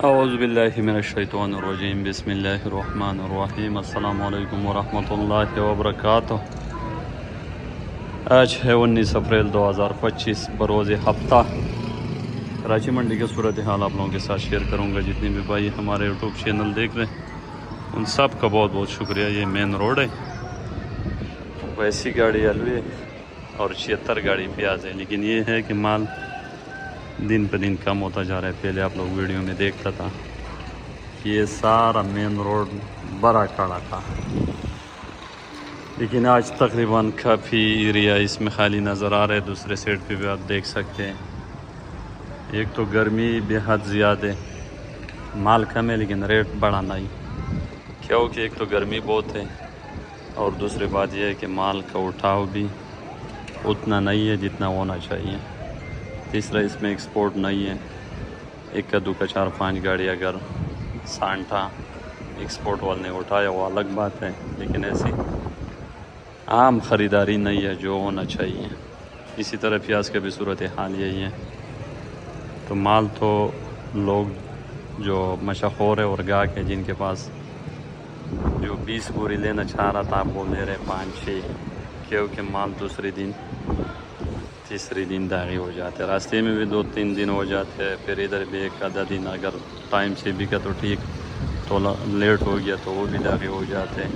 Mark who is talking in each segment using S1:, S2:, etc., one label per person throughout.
S1: اعوذ باللہ من الشیطان الرجیم بسم اللہ الرحمن الرحیم السلام علیکم ورحمۃ اللہ وبرکاتہ۔ آج ہے 19 اپریل 2025 بروز ہفتہ۔ کراچی منڈی کی صورتحال آپ لوگوں کے ساتھ شیئر کروں گا۔ جتنے بھی بھائی ہمارے یوٹیوب چینل دیکھ رہے ہیں ان سب کا بہت بہت شکریہ۔ یہ مین روڈ ہے، ویسی گاڑی الوی اور 76 گاڑی پیاز ہے، لیکن یہ ہے کہ مال دن پہ دن کم ہوتا جا رہا ہے۔ پہلے آپ لوگ ویڈیو میں دیکھتا تھا کہ یہ سارا مین روڈ بڑا کھڑا تھا، لیکن آج تقریباً کافی ایریا اس میں خالی نظر آ رہا ہے۔ دوسرے سائڈ پہ بھی آپ دیکھ سکتے ہیں۔ ایک تو گرمی بے حد زیادہ ہے، مال کم ہے لیکن ریٹ بڑا نہیں، کیونکہ ایک تو گرمی بہت ہے اور دوسری بات یہ ہے کہ مال کا اٹھاؤ بھی اتنا نہیں ہے جتنا ہونا چاہیے۔ تیسرا اس میں ایکسپورٹ نہیں ہے۔ ایک کدو کا 4-5 گاڑی اگر سانٹا ایکسپورٹ والے نے اٹھایا وہ الگ بات ہے، لیکن ایسی عام خریداری نہیں ہے جو ہونا چاہیے۔ اسی طرح پیاز کا بھی صورت حال یہی ہے۔ تو مال تو لوگ جو مشہور ہے اور گاہک ہے جن کے پاس جو 20 بوری لینا چاہ رہا تھا وہ لے رہے 5-6، کیونکہ مال دوسرے دن تیسری دن داغی ہو جاتے ہیں۔ راستے میں بھی 2-3 دن ہو جاتے ہیں، پھر ادھر بھی ایک آدھا دن اگر ٹائم سے بکا تو ٹھیک، تو لیٹ ہو گیا تو وہ بھی داغی ہو جاتے ہیں۔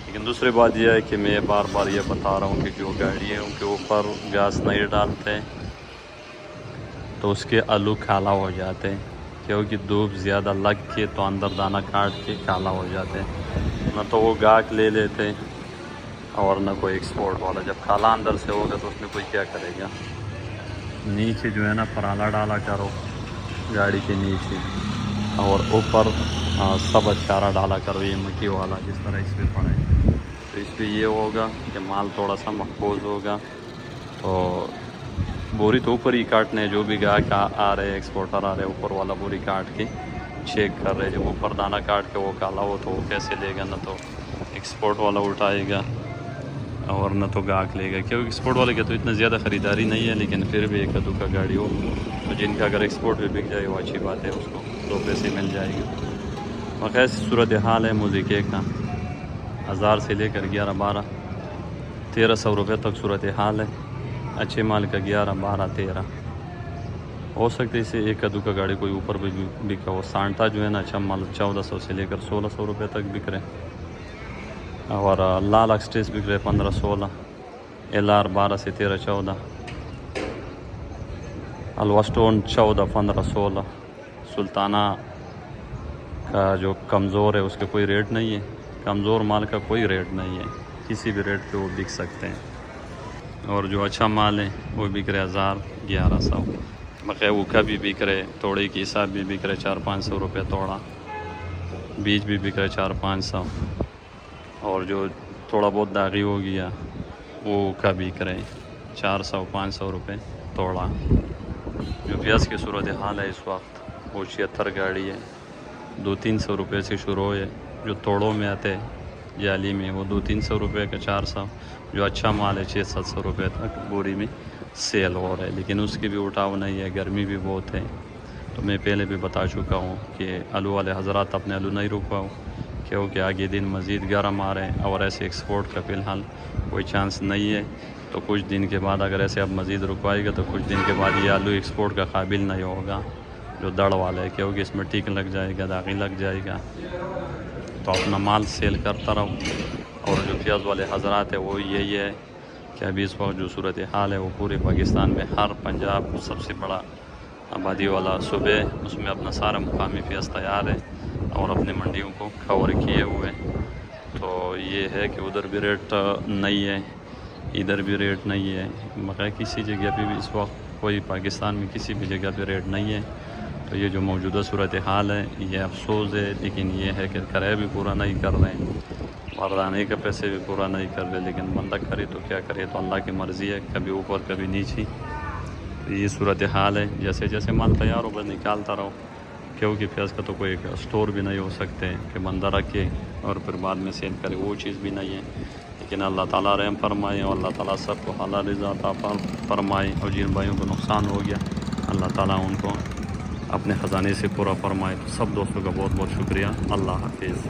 S1: لیکن دوسری بات یہ ہے کہ میں بار بار یہ بتا رہا ہوں کہ جو گاڑیوں کے اوپر گھاس نہیں ڈالتے تو اس کے آلو کالا ہو جاتے ہیں، کیونکہ دھوپ زیادہ لگ کے تو اندر دانہ کاٹ کے کالا ہو جاتے ہیں۔ نہ تو وہ گاہک لے لیتے اور نہ کوئی ایکسپورٹ والا۔ جب کالا اندر سے ہوگا تو اس میں کوئی کیا کرے گا۔ نیچے جو ہے نا پرالا ڈالا کرو گاڑی کے نیچے، اور اوپر سبز چارہ ڈالا کرو، یہ مٹی والا جس طرح اس پہ پڑے، تو اس پہ یہ ہوگا کہ مال تھوڑا سا محفوظ ہوگا۔ تو بوری تو اوپر ہی کاٹنے، جو بھی گاہک آ رہے ایکسپورٹر آ رہے اوپر والا بوری کاٹ کے چیک کر رہے۔ جب اوپر دانہ کاٹ کے وہ کالا ہو تو وہ کیسے لے گا؟ نہ تو ایکسپورٹ والا اٹھائے گا اور نہ تو گاہک لے گا، کیونکہ ایکسپورٹ والے کے تو اتنا زیادہ خریداری نہیں ہے، لیکن پھر بھی ایک ادو کا گاڑی ہو تو جن کا اگر ایکسپورٹ بھی بک جائے وہ اچھی بات ہے، اس کو 2 پیسے مل جائے گی۔ واقعی صورت حال ہے موزیکے کا، 1000 سے لے کر 11-12-1300 روپے تک صورت حال ہے۔ اچھے مال کا 11-12-13 ہو سکتے اسے ایک ادو کا گاڑی کوئی اوپر بھی بکا ہو۔ سانٹا جو ہے نا اچھا مال 1400 سے لے کر 1600 روپے تک بک رہے، اور لال ایکسٹریس بک رہے 15-16، LR 12 سے 13-14، الوسٹون 14-15-16۔ سلطانہ کا جو کمزور ہے اس کے کوئی ریٹ نہیں ہے، کمزور مال کا کوئی ریٹ نہیں ہے، کسی بھی ریٹ پہ وہ بک سکتے ہیں۔ اور جو اچھا مال ہے وہ بک رہے 1000-1100، بقیہ وہ کا بھی بک رہے، توڑے کے حساب بھی بک رہے 400-500 روپے توڑا، بیج بھی بک رہے 400-500، اور جو تھوڑا بہت داغی ہو گیا وہ کا بک رہے 400-500 روپے توڑا۔ جو پیاز کی صورت حال ہے اس وقت وہ 76 گاڑی ہے، 200-300 روپے سے شروع ہے۔ جو توڑوں میں آتے جالی میں وہ 200-300 روپے کا 400، جو اچھا مال ہے 600-700 روپے تک بوری میں سیل ہو رہا ہے، لیکن اس کی بھی اٹھاؤ نہیں ہے، گرمی بھی بہت ہے۔ تو میں پہلے بھی بتا چکا ہوں کہ آلو والے حضرات اپنے آلو نہیں رکواؤ، کیونکہ آگے دن مزید گرم آ رہے ہیں، اور ایسے ایکسپورٹ کا فی الحال کوئی چانس نہیں ہے۔ تو کچھ دن کے بعد اگر ایسے اب مزید رکوائے گا تو کچھ دن کے بعد یہ آلو ایکسپورٹ کا قابل نہیں ہوگا جو دڑ والا ہے، کیونکہ اس میں ٹیک لگ جائے گا، داغی لگ جائے گا۔ تو اپنا مال سیل کرتا رہو۔ اور جو پیاز والے حضرات ہیں وہ یہی ہے کہ ابھی اس وقت جو صورت حال ہے وہ پورے پاکستان میں ہر پنجاب سب سے بڑا آبادی والا صوبے، اس میں اپنا سارا مقامی پیاز تیار ہے اور اپنے منڈیوں کو کور کیے ہوئے۔ تو یہ ہے کہ ادھر بھی ریٹ نہیں ہے، ادھر بھی ریٹ نہیں ہے، مگر کسی جگہ پہ بھی اس وقت کوئی پاکستان میں کسی بھی جگہ پہ ریٹ نہیں ہے۔ تو یہ جو موجودہ صورت حال ہے یہ افسوس ہے، لیکن یہ ہے کہ کرایہ بھی پورا نہیں کر رہے ہیں، وردانے کے پیسے بھی پورا نہیں کر رہے، لیکن بندہ کرے تو کیا کرے، تو اللہ کی مرضی ہے، کبھی اوپر کبھی نیچے۔ تو یہ صورت حال ہے، جیسے جیسے مال تیار ہو بس نکالتا رہو، کیونکہ پیاز کا تو کوئی اسٹور بھی نہیں ہو سکتے کہ بندہ رکھے اور پھر بعد میں سیل کرے، وہ چیز بھی نہیں ہے۔ لیکن اللہ تعالیٰ رحم فرمائے اور اللہ تعالیٰ سب کو حلال رزق عطا فرمائے، اور جن بھائیوں کو نقصان ہو گیا اللہ تعالیٰ ان کو اپنے خزانے سے پورا فرمائے. تو سب دوستوں کا بہت بہت شکریہ. اللہ حافظ.